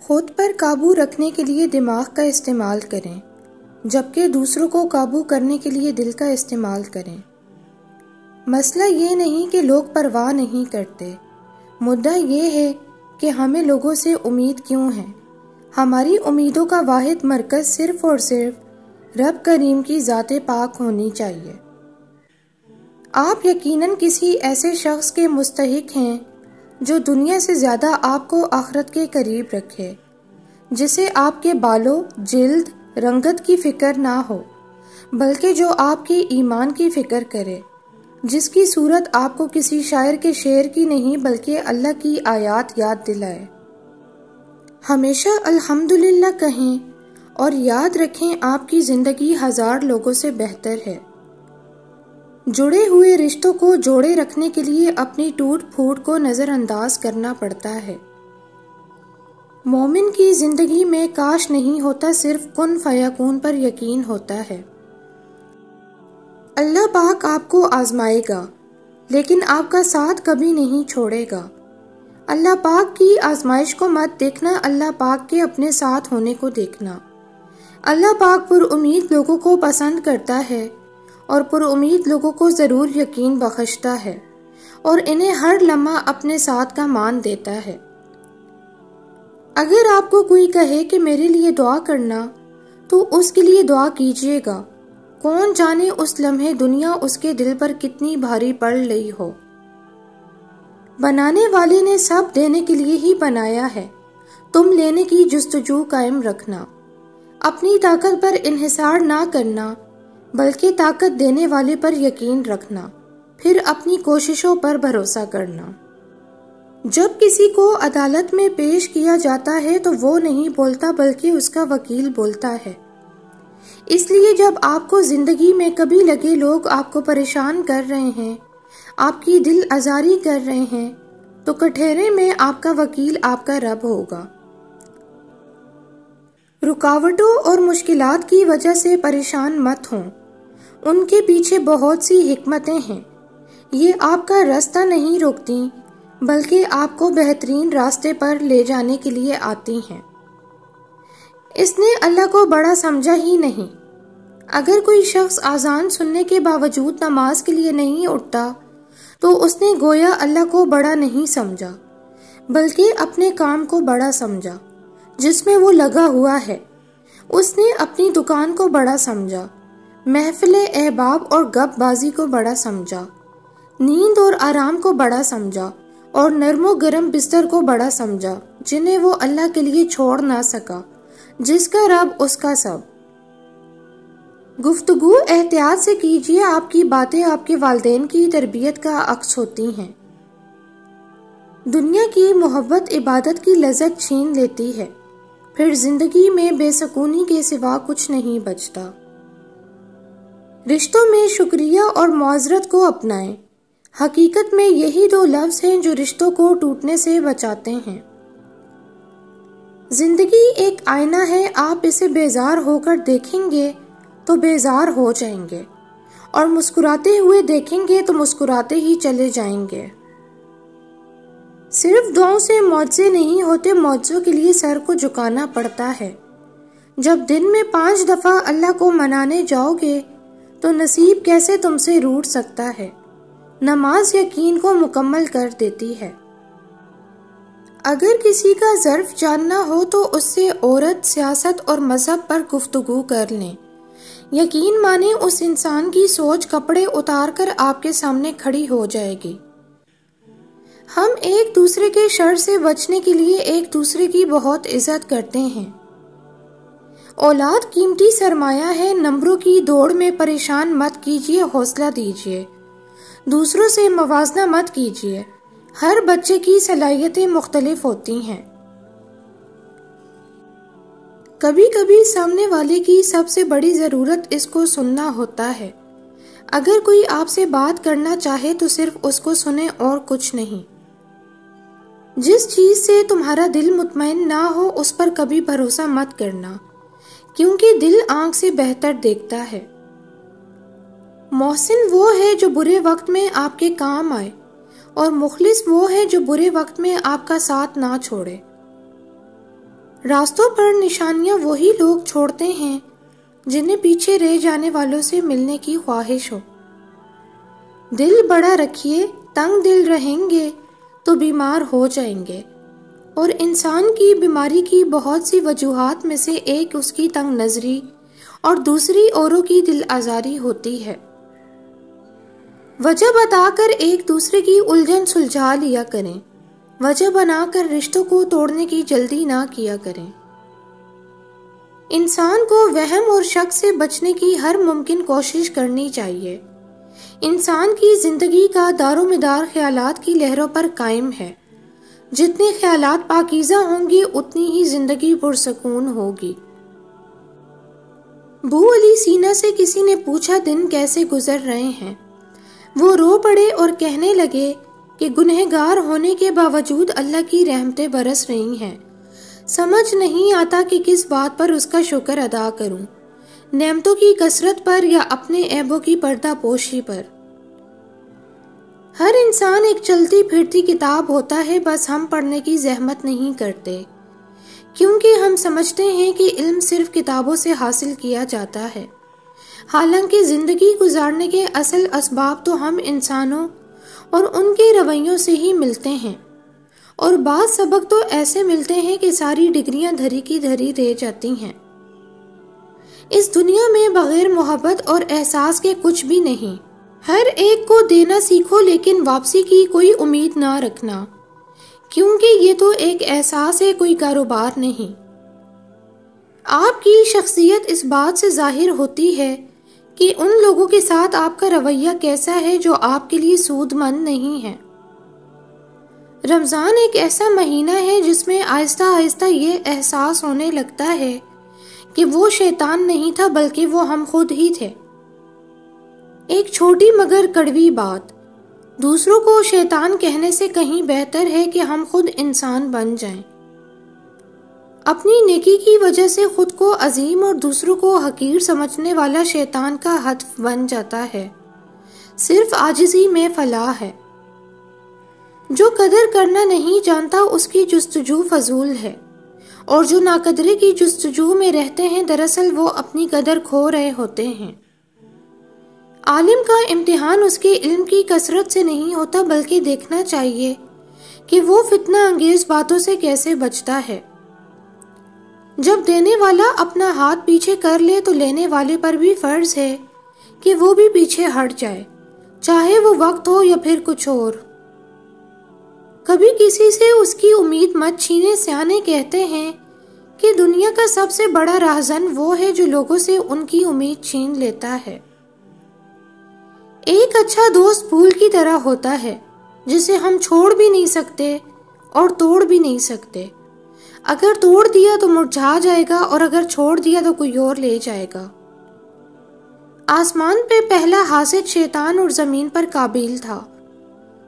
خود پر قابو رکھنے کے لیے دماغ کا استعمال کریں، جبکہ دوسروں کو قابو کرنے کے لیے دل کا استعمال کریں۔ مسئلہ یہ نہیں کہ لوگ پرواہ نہیں کرتے، مدعا یہ ہے کہ ہمیں لوگوں سے امید کیوں ہے۔ ہماری امیدوں کا واحد مرکز صرف اور صرف رب کریم کی ذات پاک ہونی چاہیے۔ آپ یقیناً کسی ایسے شخص کے مستحق ہیں جو دنیا سے زیادہ آپ کو آخرت کے قریب رکھے، جسے آپ کے بالوں، جلد، رنگت کی فکر نہ ہو، بلکہ جو آپ کے ایمان کی فکر کرے، جس کی صورت آپ کو کسی شاعر کے شعر کی نہیں بلکہ اللہ کی آیات یاد دلائے۔ ہمیشہ الحمدللہ کہیں اور یاد رکھیں آپ کی زندگی ہزار لوگوں سے بہتر ہے۔ جڑے ہوئے رشتوں کو جوڑے رکھنے کے لیے اپنی ٹوٹ پھوٹ کو نظر انداز کرنا پڑتا ہے۔ مومن کی زندگی میں کاش نہیں ہوتا، صرف کن فیکون پر یقین ہوتا ہے۔ اللہ پاک آپ کو آزمائے گا، لیکن آپ کا ساتھ کبھی نہیں چھوڑے گا۔ اللہ پاک کی آزمائش کو مت دیکھنا، اللہ پاک کے اپنے ساتھ ہونے کو دیکھنا۔ اللہ پاک پر امید لوگوں کو پسند کرتا ہے اور پر امید لوگوں کو ضرور یقین بخشتا ہے، اور انہیں ہر لمحہ اپنے ساتھ کا مان دیتا ہے۔ اگر آپ کو کوئی کہے کہ میرے لیے دعا کرنا، تو اس کے لیے دعا کیجیے گا۔ کون جانے اس لمحے دنیا اس کے دل پر کتنی بھاری پڑ رہی ہو۔ بنانے والے نے سب دینے کے لیے ہی بنایا ہے، تم لینے کی جستجو قائم رکھنا۔ اپنی طاقت پر انحصار نہ کرنا، بلکہ طاقت دینے والے پر یقین رکھنا، پھر اپنی کوششوں پر بھروسہ کرنا۔ جب کسی کو عدالت میں پیش کیا جاتا ہے تو وہ نہیں بولتا بلکہ اس کا وکیل بولتا ہے۔ اس لیے جب آپ کو زندگی میں کبھی لگے لوگ آپ کو پریشان کر رہے ہیں، آپ کی دل آزاری کر رہے ہیں، تو کٹہرے میں آپ کا وکیل آپ کا رب ہوگا۔ رکاوٹوں اور مشکلات کی وجہ سے پریشان مت ہوں، ان کے پیچھے بہت سی حکمتیں ہیں۔ یہ آپ کا راستہ نہیں روکتی، بلکہ آپ کو بہترین راستے پر لے جانے کے لیے آتی ہیں۔ اس نے اللہ کو بڑا سمجھا ہی نہیں۔ اگر کوئی شخص اذان سننے کے باوجود نماز کے لیے نہیں اٹھتا، تو اس نے گویا اللہ کو بڑا نہیں سمجھا، بلکہ اپنے کام کو بڑا سمجھا جس میں وہ لگا ہوا ہے۔ اس نے اپنی دکان کو بڑا سمجھا، محفل احباب اور گپ بازی کو بڑا سمجھا، نیند اور آرام کو بڑا سمجھا، اور نرم و گرم بستر کو بڑا سمجھا، جنہیں وہ اللہ کے لیے چھوڑ نہ سکا، جس کا رب اس کا سب۔ گفتگو احتیاط سے کیجیے، آپ کی باتیں آپ کے والدین کی تربیت کا عکس ہوتی ہیں۔ دنیا کی محبت عبادت کی لذت چھین لیتی ہے، پھر زندگی میں بے سکونی کے سوا کچھ نہیں بچتا۔ رشتوں میں شکریہ اور معذرت کو اپنائیں۔ حقیقت میں یہی دو لفظ ہیں جو رشتوں کو ٹوٹنے سے بچاتے ہیں۔ زندگی ایک آئینہ ہے، آپ اسے بیزار ہو کر دیکھیں گے تو بیزار ہو جائیں گے، اور مسکراتے ہوئے دیکھیں گے تو مسکراتے ہی چلے جائیں گے۔ صرف دعاؤں سے معجزے نہیں ہوتے، معجزوں کے لیے سر کو جھکانا پڑتا ہے۔ جب دن میں 5 دفعہ اللہ کو منانے جاؤ گے تو نصیب کیسے تم سے روٹ سکتا ہے۔ نماز یقین کو مکمل کر دیتی ہے۔ اگر کسی کا ظرف جاننا ہو تو اس سے عورت، سیاست اور مذہب پر گفتگو کر لیں۔ یقین مانیں اس انسان کی سوچ کپڑے اتار کر آپ کے سامنے کھڑی ہو جائے گی۔ ہم ایک دوسرے کے شر سے بچنے کے لیے ایک دوسرے کی بہت عزت کرتے ہیں۔ اولاد قیمتی سرمایہ ہے، نمبروں کی دوڑ میں پریشان مت کیجیے، حوصلہ دیجیے۔ دوسروں سے موازنہ مت کیجیے، ہر بچے کی صلاحیتیں مختلف ہوتی ہیں۔ کبھی کبھی سامنے والے کی سب سے بڑی ضرورت اس کو سننا ہوتا ہے۔ اگر کوئی آپ سے بات کرنا چاہے تو صرف اس کو سنیں اور کچھ نہیں۔ جس چیز سے تمہارا دل مطمئن نہ ہو اس پر کبھی بھروسہ مت کرنا، کیونکہ دل آنکھ سے بہتر دیکھتا ہے۔ محسن وہ ہے جو برے وقت میں آپ کے کام آئے، اور مخلص وہ ہے جو برے وقت میں آپ کا ساتھ نہ چھوڑے۔ راستوں پر نشانیاں وہی لوگ چھوڑتے ہیں جنہیں پیچھے رہ جانے والوں سے ملنے کی خواہش ہو۔ دل بڑا رکھیے، تنگ دل رہیں گے تو بیمار ہو جائیں گے، اور انسان کی بیماری کی بہت سی وجوہات میں سے ایک اس کی تنگ نظری اور دوسری اوروں کی دل آزاری ہوتی ہے۔ وجہ بتا کر ایک دوسرے کی الجھن سلجھا لیا کریں، وجہ بنا کر رشتوں کو توڑنے کی جلدی نہ کیا کریں۔ انسان کو وہم اور شک سے بچنے کی ہر ممکن کوشش کرنی چاہیے۔ انسان کی زندگی کا دار و مدار خیالات کی لہروں پر قائم ہے۔ جتنے خیالات پاکیزہ ہوں گے اتنی ہی زندگی پرسکون ہوگی۔ بو علی سینا سے کسی نے پوچھا دن کیسے گزر رہے ہیں؟ وہ رو پڑے اور کہنے لگے کہ گنہگار ہونے کے باوجود اللہ کی رحمتیں برس رہی ہیں، سمجھ نہیں آتا کہ کس بات پر اس کا شکر ادا کروں، نعمتوں کی کثرت پر یا اپنے عیبوں کی پردہ پوشی پر۔ ہر انسان ایک چلتی پھرتی کتاب ہوتا ہے، بس ہم پڑھنے کی زحمت نہیں کرتے، کیونکہ ہم سمجھتے ہیں کہ علم صرف کتابوں سے حاصل کیا جاتا ہے، حالانکہ زندگی گزارنے کے اصل اسباب تو ہم انسانوں اور ان کے رویوں سے ہی ملتے ہیں، اور بعض سبق تو ایسے ملتے ہیں کہ ساری ڈگریاں دھری کی دھری رہ جاتی ہیں۔ اس دنیا میں بغیر محبت اور احساس کے کچھ بھی نہیں۔ ہر ایک کو دینا سیکھو لیکن واپسی کی کوئی امید نہ رکھنا، کیونکہ یہ تو ایک احساس ہے، کوئی کاروبار نہیں۔ آپ کی شخصیت اس بات سے ظاہر ہوتی ہے کہ ان لوگوں کے ساتھ آپ کا رویہ کیسا ہے جو آپ کے لیے سود مند نہیں ہے۔ رمضان ایک ایسا مہینہ ہے جس میں آہستہ آہستہ یہ احساس ہونے لگتا ہے کہ وہ شیطان نہیں تھا بلکہ وہ ہم خود ہی تھے۔ ایک چھوٹی مگر کڑوی بات، دوسروں کو شیطان کہنے سے کہیں بہتر ہے کہ ہم خود انسان بن جائیں۔ اپنی نیکی کی وجہ سے خود کو عظیم اور دوسروں کو حقیر سمجھنے والا شیطان کا ہدف بن جاتا ہے۔ صرف عاجزی میں فلاح ہے۔ جو قدر کرنا نہیں جانتا اس کی جستجو فضول ہے، اور جو ناقدرے کی جستجو میں رہتے ہیں دراصل وہ اپنی قدر کھو رہے ہوتے ہیں۔ عالم کا امتحان اس کے علم کی کثرت سے نہیں ہوتا بلکہ دیکھنا چاہیے کہ وہ فتنہ انگیز باتوں سے کیسے بچتا ہے۔ جب دینے والا اپنا ہاتھ پیچھے کر لے تو لینے والے پر بھی فرض ہے کہ وہ بھی پیچھے ہٹ جائے، چاہے وہ وقت ہو یا پھر کچھ اور۔ کبھی کسی سے اس کی امید مت چھینے۔ سیانے کہتے ہیں کہ دنیا کا سب سے بڑا راہزن وہ ہے جو لوگوں سے ان کی امید چھین لیتا ہے۔ ایک اچھا دوست پھول کی طرح ہوتا ہے جسے ہم چھوڑ بھی نہیں سکتے اور توڑ بھی نہیں سکتے۔ اگر توڑ دیا تو مرجھا جائے گا اور اگر چھوڑ دیا تو کوئی اور لے جائے گا۔ آسمان پہ پہلا حاسد شیطان اور زمین پر قابیل تھا۔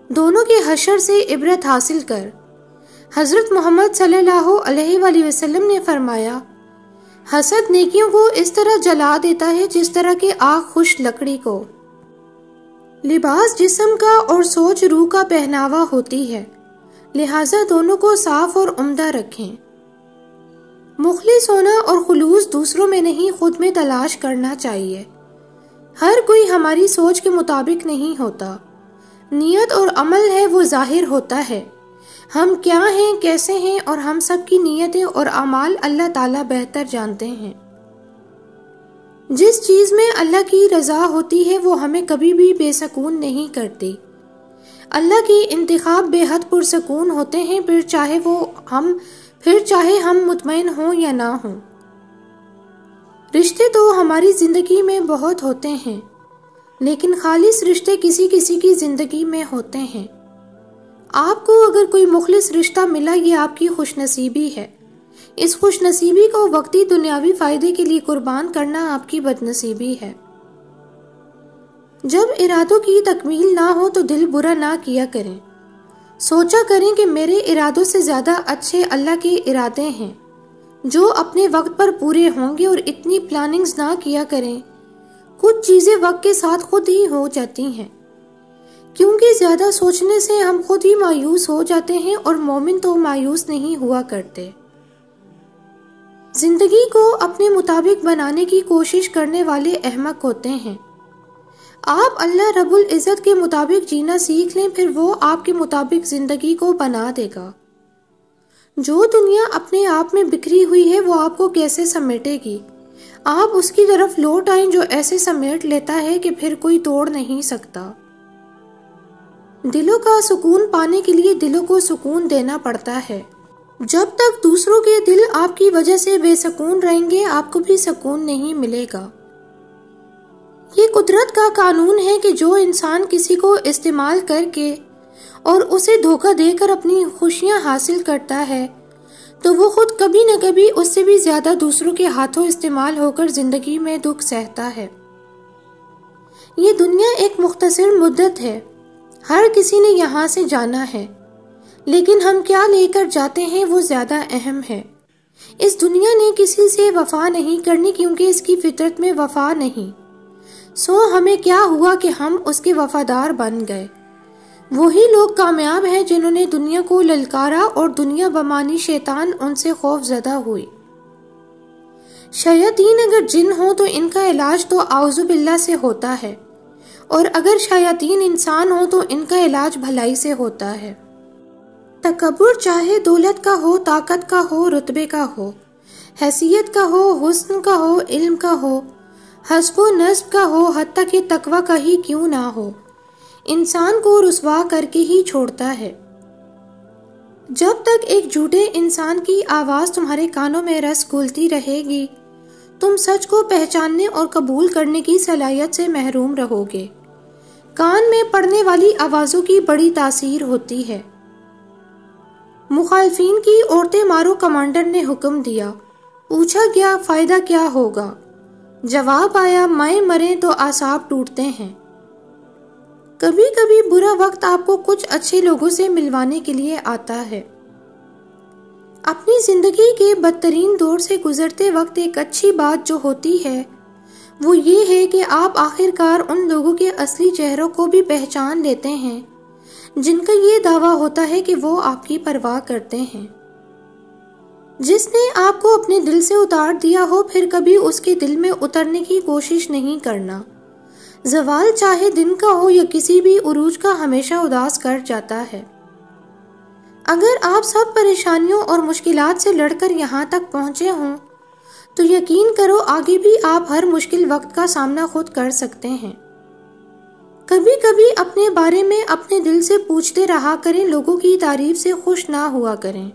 دونوں کے حشر سے عبرت حاصل کر حضرت محمد صلی اللہ علیہ وآلہ وسلم نے فرمایا، حسد نیکیوں کو اس طرح جلا دیتا ہے جس طرح کہ آگ خشک لکڑی کو۔ لباس جسم کا اور سوچ روح کا پہناوا ہوتی ہے، لہٰذا دونوں کو صاف اور عمدہ رکھیں۔ مخلص ہونا اور خلوص دوسروں میں نہیں خود میں تلاش کرنا چاہیے۔ ہر کوئی ہماری سوچ کے مطابق نہیں ہوتا۔ نیت اور عمل ہے وہ ظاہر ہوتا ہے۔ ہم کیا ہیں، کیسے ہیں، اور ہم سب کی نیتیں اور اعمال اللہ تعالیٰ بہتر جانتے ہیں۔ جس چیز میں اللہ کی رضا ہوتی ہے وہ ہمیں کبھی بھی بے سکون نہیں کرتی۔ اللہ کے انتخاب بے حد پرسکون ہوتے ہیں، پھر چاہے ہم مطمئن ہوں یا نہ ہوں۔ رشتے تو ہماری زندگی میں بہت ہوتے ہیں، لیکن خالص رشتے کسی کسی کی زندگی میں ہوتے ہیں۔ آپ کو اگر کوئی مخلص رشتہ ملا یہ آپ کی خوش نصیبی ہے۔ اس خوش نصیبی کو وقتی دنیاوی فائدے کے لیے قربان کرنا آپ کی بد نصیبی ہے۔ جب ارادوں کی تکمیل نہ ہو تو دل برا نہ کیا کریں۔ سوچا کریں کہ میرے ارادوں سے زیادہ اچھے اللہ کے ارادے ہیں جو اپنے وقت پر پورے ہوں گے، اور اتنی پلاننگز نہ کیا کریں۔ کچھ چیزیں وقت کے ساتھ خود ہی ہو جاتی ہیں، کیونکہ زیادہ سوچنے سے ہم خود ہی مایوس ہو جاتے ہیں، اور مومن تو مایوس نہیں ہوا کرتے۔ زندگی کو اپنے مطابق بنانے کی کوشش کرنے والے احمق ہوتے ہیں۔ آپ اللہ رب العزت کے مطابق جینا سیکھ لیں، پھر وہ آپ کے مطابق زندگی کو بنا دے گا۔ جو دنیا اپنے آپ میں بکھری ہوئی ہے وہ آپ کو کیسے سمیٹے گی؟ آپ اس کی طرف لوٹ آئیں جو ایسے سمیٹ لیتا ہے کہ پھر کوئی توڑ نہیں سکتا۔ دلوں کا سکون پانے کے لیے دلوں کو سکون دینا پڑتا ہے۔ جب تک دوسروں کے دل آپ کی وجہ سے بے سکون رہیں گے، آپ کو بھی سکون نہیں ملے گا۔ یہ قدرت کا قانون ہے کہ جو انسان کسی کو استعمال کر کے اور اسے دھوکہ دے کر اپنی خوشیاں حاصل کرتا ہے تو وہ خود کبھی نہ کبھی اس سے بھی زیادہ دوسروں کے ہاتھوں استعمال ہو کر زندگی میں دکھ سہتا ہے۔ یہ دنیا ایک مختصر مدت ہے، ہر کسی نے یہاں سے جانا ہے، لیکن ہم کیا لے کر جاتے ہیں وہ زیادہ اہم ہے۔ اس دنیا نے کسی سے وفا نہیں کرنی کیونکہ اس کی فطرت میں وفا نہیں، سو ہمیں کیا ہوا کہ ہم اس کے وفادار بن گئے۔ وہی لوگ کامیاب ہیں جنہوں نے دنیا کو للکارا اور دنیا بمانی شیطان ان سے خوف زدہ ہوئی۔ شیاطین اگر جن ہوں تو ان کا علاج تو اعوذ باللہ سے ہوتا ہے، اور اگر شیاطین انسان ہوں تو ان کا علاج بھلائی سے ہوتا ہے۔ تکبر چاہے دولت کا ہو، طاقت کا ہو، رتبے کا ہو، حیثیت کا ہو، حسن کا ہو، علم کا ہو، حسب و نسب کا ہو، حتیٰ کہ تقوی کا ہی کیوں نہ ہو، انسان کو رسوا کر کے ہی چھوڑتا ہے۔ جب تک ایک جھوٹے انسان کی آواز تمہارے کانوں میں رس گھولتی رہے گی، تم سچ کو پہچاننے اور قبول کرنے کی صلاحیت سے محروم رہو گے۔ کان میں پڑنے والی آوازوں کی بڑی تاثیر ہوتی ہے۔ مخالفین کی عورتیں مارو، کمانڈر نے حکم دیا۔ پوچھا گیا فائدہ کیا ہوگا؟ جواب آیا مائیں مریں تو اعصاب ٹوٹتے ہیں۔ کبھی کبھی برا وقت آپ کو کچھ اچھے لوگوں سے ملوانے کے لیے آتا ہے۔ اپنی زندگی کے بدترین دور سے گزرتے وقت ایک اچھی بات جو ہوتی ہے وہ یہ ہے کہ آپ آخر کار ان لوگوں کے اصلی چہروں کو بھی پہچان لیتے ہیں جن کا یہ دعویٰ ہوتا ہے کہ وہ آپ کی پرواہ کرتے ہیں۔ جس نے آپ کو اپنے دل سے اتار دیا ہو پھر کبھی اس کے دل میں اترنے کی کوشش نہیں کرنا۔ زوال چاہے دن کا ہو یا کسی بھی عروج کا ہمیشہ اداس کر جاتا ہے۔ اگر آپ سب پریشانیوں اور مشکلات سے لڑ کر یہاں تک پہنچے ہوں تو یقین کرو آگے بھی آپ ہر مشکل وقت کا سامنا خود کر سکتے ہیں۔ کبھی کبھی اپنے بارے میں اپنے دل سے پوچھتے رہا کریں، لوگوں کی تعریف سے خوش نہ ہوا کریں۔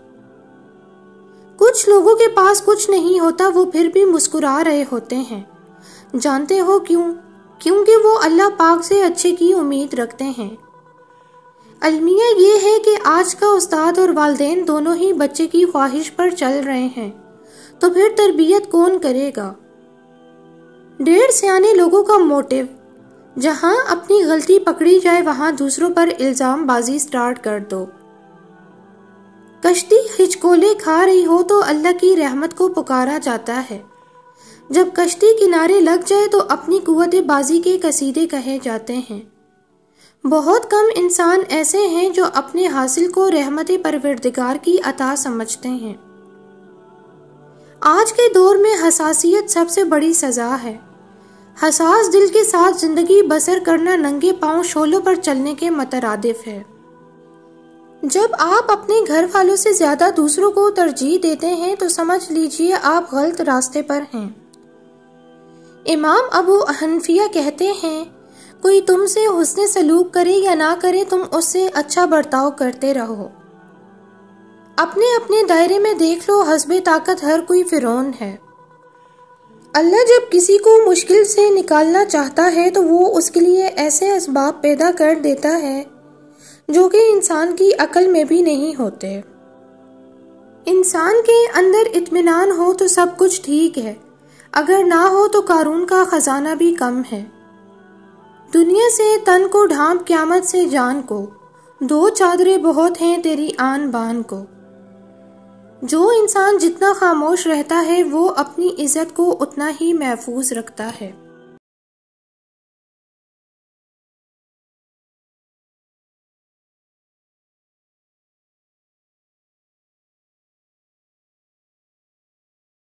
کچھ لوگوں کے پاس کچھ نہیں ہوتا، وہ پھر بھی مسکرا رہے ہوتے ہیں۔ جانتے ہو کیوں؟ کیونکہ وہ اللہ پاک سے اچھے کی امید رکھتے ہیں۔ المیہ یہ ہے کہ آج کا استاد اور والدین دونوں ہی بچے کی خواہش پر چل رہے ہیں، تو پھر تربیت کون کرے گا؟ ڈیڑھ سیانے لوگوں کا موٹیو، جہاں اپنی غلطی پکڑی جائے وہاں دوسروں پر الزام بازی سٹارٹ کر دو۔ کشتی ہچکولے کھا رہی ہو تو اللہ کی رحمت کو پکارا جاتا ہے، جب کشتی کنارے لگ جائے تو اپنی قوت بازی کے قصیدے کہے جاتے ہیں۔ بہت کم انسان ایسے ہیں جو اپنے حاصل کو رحمت پروردگار کی عطا سمجھتے ہیں۔ آج کے دور میں حساسیت سب سے بڑی سزا ہے۔ حساس دل کے ساتھ زندگی بسر کرنا ننگے پاؤں شعلوں پر چلنے کے مترادف ہے۔ جب آپ اپنے گھر والوں سے زیادہ دوسروں کو ترجیح دیتے ہیں تو سمجھ لیجئے آپ غلط راستے پر ہیں۔ امام ابو حنیفہ کہتے ہیں کوئی تم سے حسن سلوک کرے یا نہ کرے تم اس سے اچھا برتاؤ کرتے رہو۔ اپنے اپنے دائرے میں دیکھ لو، حسب طاقت ہر کوئی فرعون ہے۔ اللہ جب کسی کو مشکل سے نکالنا چاہتا ہے تو وہ اس کے لیے ایسے اسباب پیدا کر دیتا ہے جو کہ انسان کی عقل میں بھی نہیں ہوتے۔ انسان کے اندر اطمینان ہو تو سب کچھ ٹھیک ہے، اگر نہ ہو تو قارون کا خزانہ بھی کم ہے۔ دنیا سے تن کو ڈھانپ قیامت سے جان کو، دو چادریں بہت ہیں تیری آن بان کو۔ جو انسان جتنا خاموش رہتا ہے وہ اپنی عزت کو اتنا ہی محفوظ رکھتا ہے۔